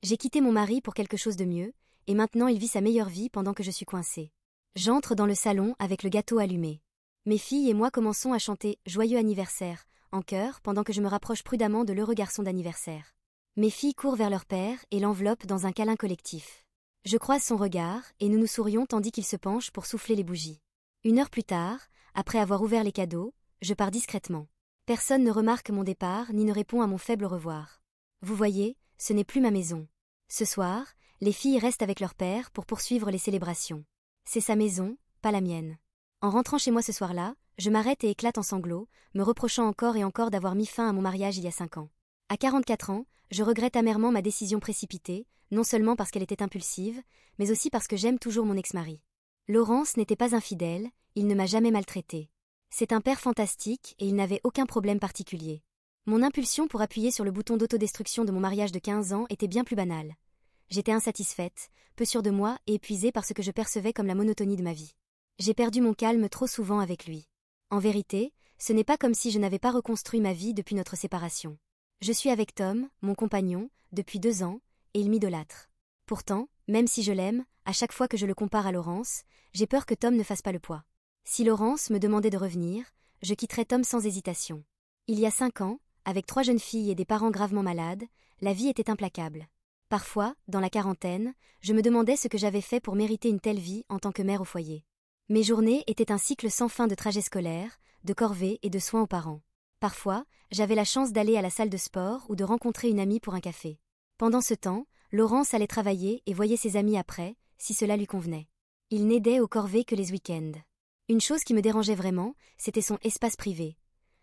J'ai quitté mon mari pour quelque chose de mieux, et maintenant il vit sa meilleure vie pendant que je suis coincée. J'entre dans le salon avec le gâteau allumé. Mes filles et moi commençons à chanter « Joyeux anniversaire » en chœur pendant que je me rapproche prudemment de l'heureux garçon d'anniversaire. Mes filles courent vers leur père et l'enveloppent dans un câlin collectif. Je croise son regard et nous nous sourions tandis qu'il se penche pour souffler les bougies. 1 heure plus tard, après avoir ouvert les cadeaux, je pars discrètement. Personne ne remarque mon départ ni ne répond à mon faible au revoir. Vous voyez, ce n'est plus ma maison. Ce soir, les filles restent avec leur père pour poursuivre les célébrations. C'est sa maison, pas la mienne. En rentrant chez moi ce soir-là, je m'arrête et éclate en sanglots, me reprochant encore et encore d'avoir mis fin à mon mariage il y a 5 ans. À 44 ans, je regrette amèrement ma décision précipitée, non seulement parce qu'elle était impulsive, mais aussi parce que j'aime toujours mon ex-mari. Laurence n'était pas infidèle, il ne m'a jamais maltraitée. C'est un père fantastique et il n'avait aucun problème particulier. Mon impulsion pour appuyer sur le bouton d'autodestruction de mon mariage de 15 ans était bien plus banale. J'étais insatisfaite, peu sûre de moi et épuisée par ce que je percevais comme la monotonie de ma vie. J'ai perdu mon calme trop souvent avec lui. En vérité, ce n'est pas comme si je n'avais pas reconstruit ma vie depuis notre séparation. Je suis avec Tom, mon compagnon, depuis 2 ans, et il m'idolâtre. Pourtant, même si je l'aime, à chaque fois que je le compare à Laurence, j'ai peur que Tom ne fasse pas le poids. Si Laurence me demandait de revenir, je quitterais Tom sans hésitation. Il y a 5 ans, avec 3 jeunes filles et des parents gravement malades, la vie était implacable. Parfois, dans la quarantaine, je me demandais ce que j'avais fait pour mériter une telle vie en tant que mère au foyer. Mes journées étaient un cycle sans fin de trajets scolaires, de corvées et de soins aux parents. Parfois, j'avais la chance d'aller à la salle de sport ou de rencontrer une amie pour un café. Pendant ce temps, Laurence allait travailler et voyait ses amis après, si cela lui convenait. Il n'aidait aux corvées que les week-ends. Une chose qui me dérangeait vraiment, c'était son espace privé.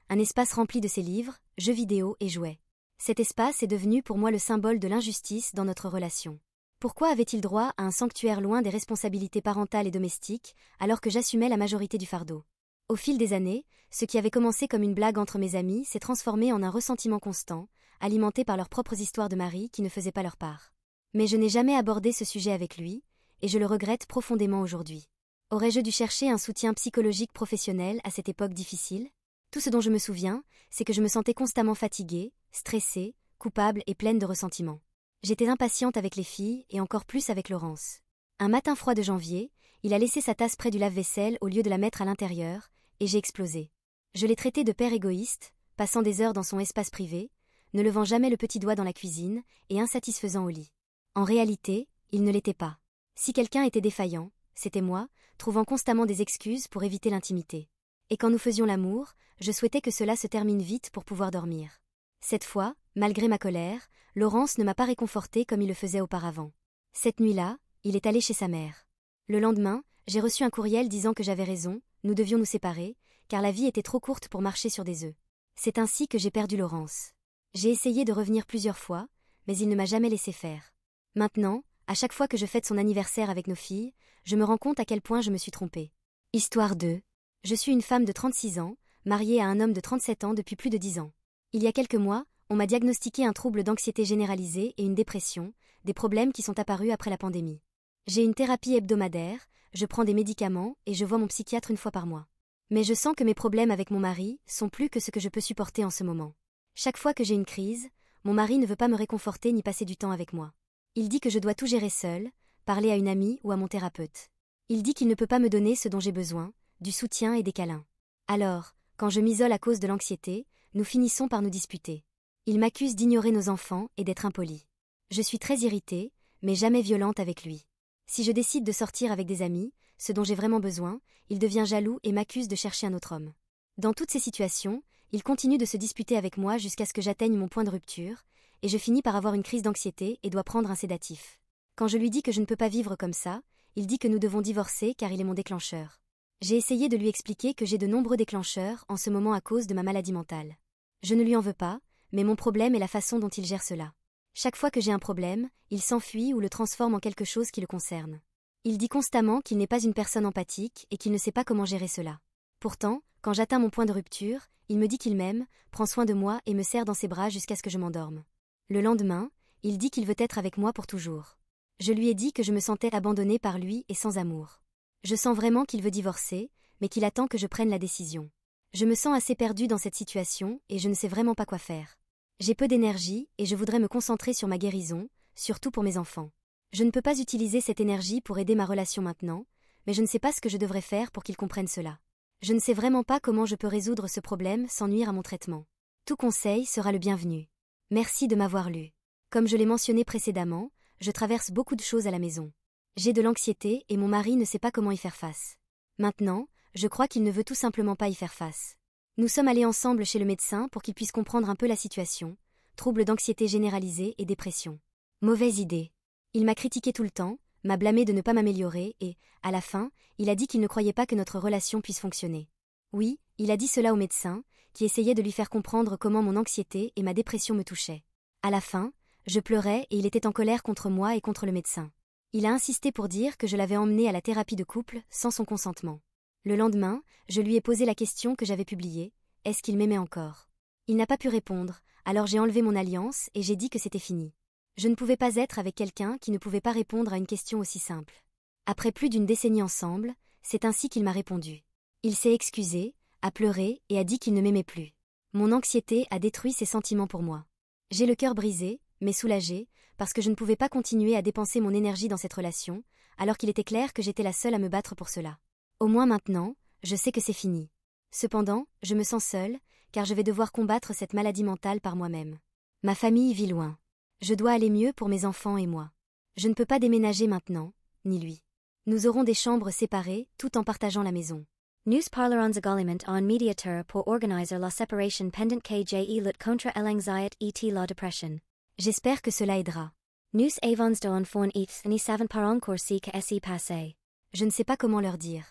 Un espace rempli de ses livres, jeux vidéo et jouets. Cet espace est devenu pour moi le symbole de l'injustice dans notre relation. Pourquoi avait-il droit à un sanctuaire loin des responsabilités parentales et domestiques, alors que j'assumais la majorité du fardeau? Au fil des années, ce qui avait commencé comme une blague entre mes amis s'est transformé en un ressentiment constant, alimenté par leurs propres histoires de mari qui ne faisaient pas leur part. Mais je n'ai jamais abordé ce sujet avec lui, et je le regrette profondément aujourd'hui. Aurais-je dû chercher un soutien psychologique professionnel à cette époque difficile? Tout ce dont je me souviens, c'est que je me sentais constamment fatiguée, stressée, coupable et pleine de ressentiment. J'étais impatiente avec les filles et encore plus avec Laurence. Un matin froid de janvier, il a laissé sa tasse près du lave-vaisselle au lieu de la mettre à l'intérieur, et j'ai explosé. Je l'ai traité de père égoïste, passant des heures dans son espace privé, ne levant jamais le petit doigt dans la cuisine et insatisfaisant au lit. En réalité, il ne l'était pas. Si quelqu'un était défaillant, c'était moi, trouvant constamment des excuses pour éviter l'intimité. Et quand nous faisions l'amour, je souhaitais que cela se termine vite pour pouvoir dormir. Cette fois, malgré ma colère, Laurence ne m'a pas réconfortée comme il le faisait auparavant. Cette nuit-là, il est allé chez sa mère. Le lendemain, j'ai reçu un courriel disant que j'avais raison, nous devions nous séparer, car la vie était trop courte pour marcher sur des œufs. C'est ainsi que j'ai perdu Laurence. J'ai essayé de revenir plusieurs fois, mais il ne m'a jamais laissé faire. Maintenant, à chaque fois que je fête son anniversaire avec nos filles, je me rends compte à quel point je me suis trompée. Histoire 2. Je suis une femme de 36 ans, mariée à un homme de 37 ans depuis plus de 10 ans. Il y a quelques mois, on m'a diagnostiqué un trouble d'anxiété généralisée et une dépression, des problèmes qui sont apparus après la pandémie. J'ai une thérapie hebdomadaire, je prends des médicaments et je vois mon psychiatre 1 fois par mois. Mais je sens que mes problèmes avec mon mari sont plus que ce que je peux supporter en ce moment. Chaque fois que j'ai une crise, mon mari ne veut pas me réconforter ni passer du temps avec moi. Il dit que je dois tout gérer seule, parler à une amie ou à mon thérapeute. Il dit qu'il ne peut pas me donner ce dont j'ai besoin, du soutien et des câlins. Alors, quand je m'isole à cause de l'anxiété, nous finissons par nous disputer. Il m'accuse d'ignorer nos enfants et d'être impoli. Je suis très irritée, mais jamais violente avec lui. Si je décide de sortir avec des amis, ce dont j'ai vraiment besoin, il devient jaloux et m'accuse de chercher un autre homme. Dans toutes ces situations, il continue de se disputer avec moi jusqu'à ce que j'atteigne mon point de rupture, et je finis par avoir une crise d'anxiété et dois prendre un sédatif. Quand je lui dis que je ne peux pas vivre comme ça, il dit que nous devons divorcer car il est mon déclencheur. J'ai essayé de lui expliquer que j'ai de nombreux déclencheurs en ce moment à cause de ma maladie mentale. Je ne lui en veux pas, mais mon problème est la façon dont il gère cela. Chaque fois que j'ai un problème, il s'enfuit ou le transforme en quelque chose qui le concerne. Il dit constamment qu'il n'est pas une personne empathique et qu'il ne sait pas comment gérer cela. Pourtant, quand j'atteins mon point de rupture, il me dit qu'il m'aime, prend soin de moi et me serre dans ses bras jusqu'à ce que je m'endorme. Le lendemain, il dit qu'il veut être avec moi pour toujours. Je lui ai dit que je me sentais abandonnée par lui et sans amour. Je sens vraiment qu'il veut divorcer, mais qu'il attend que je prenne la décision. Je me sens assez perdue dans cette situation et je ne sais vraiment pas quoi faire. J'ai peu d'énergie et je voudrais me concentrer sur ma guérison, surtout pour mes enfants. Je ne peux pas utiliser cette énergie pour aider ma relation maintenant, mais je ne sais pas ce que je devrais faire pour qu'ils comprennent cela. Je ne sais vraiment pas comment je peux résoudre ce problème sans nuire à mon traitement. Tout conseil sera le bienvenu. Merci de m'avoir lu. Comme je l'ai mentionné précédemment, je traverse beaucoup de choses à la maison. J'ai de l'anxiété et mon mari ne sait pas comment y faire face. Maintenant, je crois qu'il ne veut tout simplement pas y faire face. Nous sommes allés ensemble chez le médecin pour qu'il puisse comprendre un peu la situation, troubles d'anxiété généralisée et dépression. Mauvaise idée. Il m'a critiqué tout le temps, m'a blâmé de ne pas m'améliorer et, à la fin, il a dit qu'il ne croyait pas que notre relation puisse fonctionner. Oui, il a dit cela au médecin, qui essayait de lui faire comprendre comment mon anxiété et ma dépression me touchaient. À la fin, je pleurais et il était en colère contre moi et contre le médecin. Il a insisté pour dire que je l'avais emmené à la thérapie de couple sans son consentement. Le lendemain, je lui ai posé la question que j'avais publiée, est-ce qu'il m'aimait encore? Il n'a pas pu répondre, alors j'ai enlevé mon alliance et j'ai dit que c'était fini. Je ne pouvais pas être avec quelqu'un qui ne pouvait pas répondre à une question aussi simple. Après plus d'une décennie ensemble, c'est ainsi qu'il m'a répondu. Il s'est excusé, a pleuré et a dit qu'il ne m'aimait plus. Mon anxiété a détruit ses sentiments pour moi. J'ai le cœur brisé, mais soulagé, parce que je ne pouvais pas continuer à dépenser mon énergie dans cette relation, alors qu'il était clair que j'étais la seule à me battre pour cela. Au moins maintenant, je sais que c'est fini. Cependant, je me sens seule, car je vais devoir combattre cette maladie mentale par moi-même. Ma famille vit loin. Je dois aller mieux pour mes enfants et moi. Je ne peux pas déménager maintenant, ni lui. Nous aurons des chambres séparées, tout en partageant la maison. Nous parlerons également en médiateur pour organiser la séparation pendant que je lutte contre l'anxiété et la dépression. J'espère que cela aidera. Nous avons de enfants et ne savons pas encore ce qui s'est passé. Je ne sais pas comment leur dire.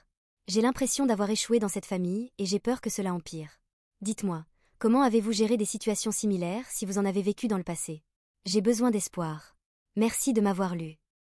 J'ai l'impression d'avoir échoué dans cette famille et j'ai peur que cela empire. Dites-moi, comment avez-vous géré des situations similaires si vous en avez vécu dans le passé? J'ai besoin d'espoir. Merci de m'avoir lu.